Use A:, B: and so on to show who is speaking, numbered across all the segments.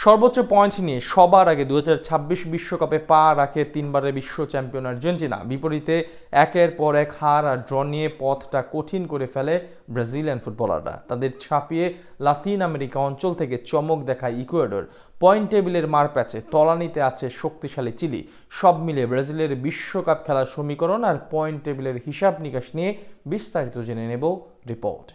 A: সর্বোচ্চ পয়েন্ট নিয়ে সবার আগে 2026 বিশ্বকাপে পা রাখে তিনবারের বিশ্ব চ্যাম্পিয়ন আর্জেন্টিনা। বিপরীতে একের পর এক হার আর ড্র নিয়ে পথটা কঠিন করে ফেলে ব্রাজিলিয়ান ফুটবলাররা। তাদের ছাপিয়ে লাতিন আমেরিকা অঞ্চল থেকে চমক দেখায় ইকুয়েডর। পয়েন্ট টেবিলের মারপ্যাচে তলানিতে আছে শক্তিশালী চিলি। সব মিলে ব্রাজিলের বিশ্বকাপ খেলার সমীকরণ আর পয়েন্ট টেবিলের হিসাব নিকাশ নিয়ে বিস্তারিত জেনে নেব রিপোর্ট।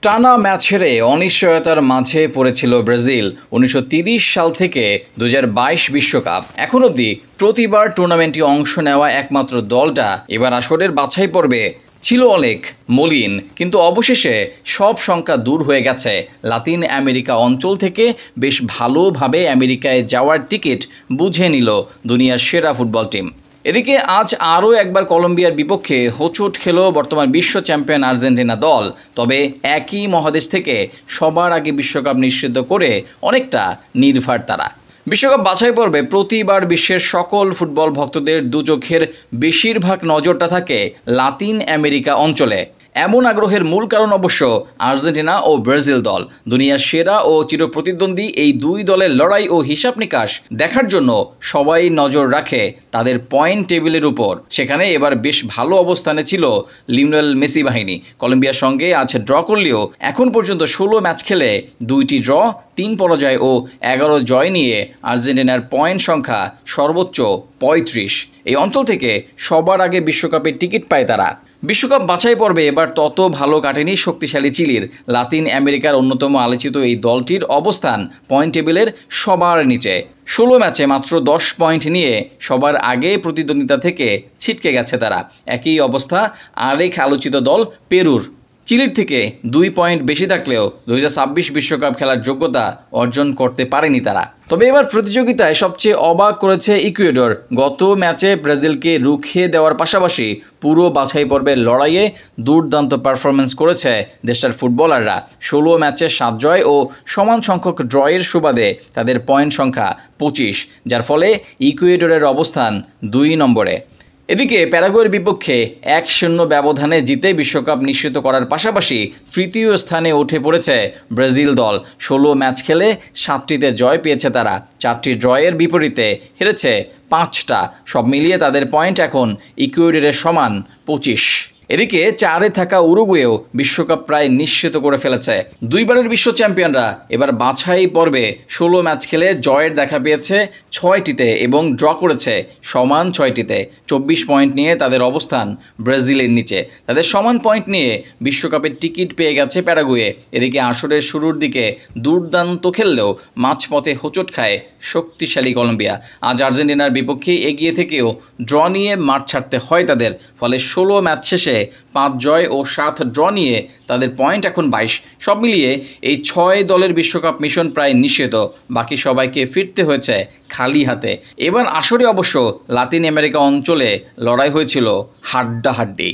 B: টানা ম্যাচ হেরে অনিশ্চয়তার মাঝে পড়েছিল ব্রাজিল 1930 সাল থেকে 2022 বিশ্বকাপ। এখন অবধি প্রতিবার টুর্নামেন্টে অংশ নেওয়া একমাত্র দলটা এবার আসরের বাছাই পর্বে ছিল অনেক মলিন, কিন্তু অবশেষে সব শঙ্কা দূর হয়ে গেছে। লাতিন আমেরিকা অঞ্চল থেকে বেশ ভালোভাবে আমেরিকায় যাওয়ার টিকিট বুঝে নিল দুনিয়ার সেরা ফুটবল টিম। এদিকে আজ আরও একবার কলম্বিয়ার বিপক্ষে হোঁচট খেল বর্তমান বিশ্ব চ্যাম্পিয়ন আর্জেন্টিনা দল। তবে একই মহাদেশ থেকে সবার আগে বিশ্বকাপ নিশ্চিত করে অনেকটা নির্ভার তারা। বিশ্বকাপ বাছাই পর্বে প্রতিবার বিশ্বের সকল ফুটবল ভক্তদের দুচোখের বেশিরভাগ নজরটা থাকে লাতিন আমেরিকা অঞ্চলে। এমন আগ্রহের মূল কারণ অবশ্য আর্জেন্টিনা ও ব্রাজিল দল। দুনিয়ার সেরা ও চিরপ্রতিদ্বন্দ্বী এই দুই দলের লড়াই ও হিসাব নিকাশ দেখার জন্য সবাই নজর রাখে তাদের পয়েন্ট টেবিলের উপর। সেখানে এবার বেশ ভালো অবস্থানে ছিল লিওনেল মেসি বাহিনী। কলম্বিয়ার সঙ্গে আজ ড্র করলেও এখন পর্যন্ত 16 ম্যাচ খেলে 2টি ড্র, 3 পরাজয় ও 11 জয় নিয়ে আর্জেন্টিনার পয়েন্ট সংখ্যা সর্বোচ্চ 35। এই অঞ্চল থেকে সবার আগে বিশ্বকাপের টিকিট পায় তারা। বিশ্বকাপ বাছাই পর্বে এবার তত ভালো কাটেনি শক্তিশালী চিলির। লাতিন আমেরিকার অন্যতম আলোচিত এই দলটির অবস্থান পয়েন্ট টেবিলের সবার নিচে। 16 ম্যাচে মাত্র 10 পয়েন্ট নিয়ে সবার আগে প্রতিদ্বন্দ্বিতা থেকে ছিটকে গেছে তারা। একই অবস্থা আরেক আলোচিত দল পেরুর। চিলির থেকে 2 পয়েন্ট বেশি থাকলেও 2026 বিশ্বকাপ খেলার যোগ্যতা অর্জন করতে পারেনি তারা। তবে এবার প্রতিযোগিতায় সবচেয়ে অবাক করেছে ইকুয়েডর। গত ম্যাচে ব্রাজিলকে রুখে দেওয়ার পাশাপাশি পুরো বাছাই পর্বের লড়াইয়ে দুর্দান্ত পারফরমেন্স করেছে দেশটার ফুটবলাররা। 16 ম্যাচে 7 জয় ও সমান সংখ্যক ড্রয়ের সুবাদে তাদের পয়েন্ট সংখ্যা 25, যার ফলে ইকুয়েডরের অবস্থান 2 নম্বরে। এদিকে প্যারাগুয়ের বিপক্ষে 1-0 ব্যবধানে জিতে বিশ্বকাপ নিশ্চিত করার পাশাপাশি তৃতীয় স্থানে উঠে পড়েছে ব্রাজিল দল। 16 ম্যাচ খেলে 7টিতে জয় পেয়েছে তারা, 4টি ড্রয়ের বিপরীতে হেরেছে 5টা। সব মিলিয়ে তাদের পয়েন্ট এখন ইকুয়েডরের সমান 25। এদিকে 4-এ থাকা উরুগুয়েও বিশ্বকাপ প্রায় নিশ্চিত করে ফেলেছে। দুইবারের বিশ্ব চ্যাম্পিয়নরা এবার বাছাই পর্বে 16 ম্যাচ খেলে জয়ের দেখা পেয়েছে 6টিতে এবং ড্র করেছে সমান 6টিতে। 24 পয়েন্ট নিয়ে তাদের অবস্থান ব্রাজিলের নিচে। তাদের সমান পয়েন্ট নিয়ে বিশ্বকাপের টিকিট পেয়ে গেছে প্যারাগুয়ে। এদিকে আসরের শুরুর দিকে দুর্দান্ত খেললেও মাঝপথে হোঁচট খায় শক্তিশালী কলম্বিয়া। আজ আর্জেন্টিনার বিপক্ষে এগিয়ে থেকেও ড্র নিয়ে মাঠ ছাড়তে হয় তাদের। ফলে 16 ম্যাচ শেষে 5 জয় ও 7 ড্র নিয়ে তাদের পয়েন্ট এখন 22। সব মিলিয়ে এই 6 দলের বিশ্বকাপ মিশন প্রায় নিশ্চিত। বাকি সবাইকে ফিরতে হয়েছে খালি হাতে। এবার আসরে অবশ্য লাতিন আমেরিকা অঞ্চলে লড়াই হয়েছিল হাড্ডাহাড্ডি।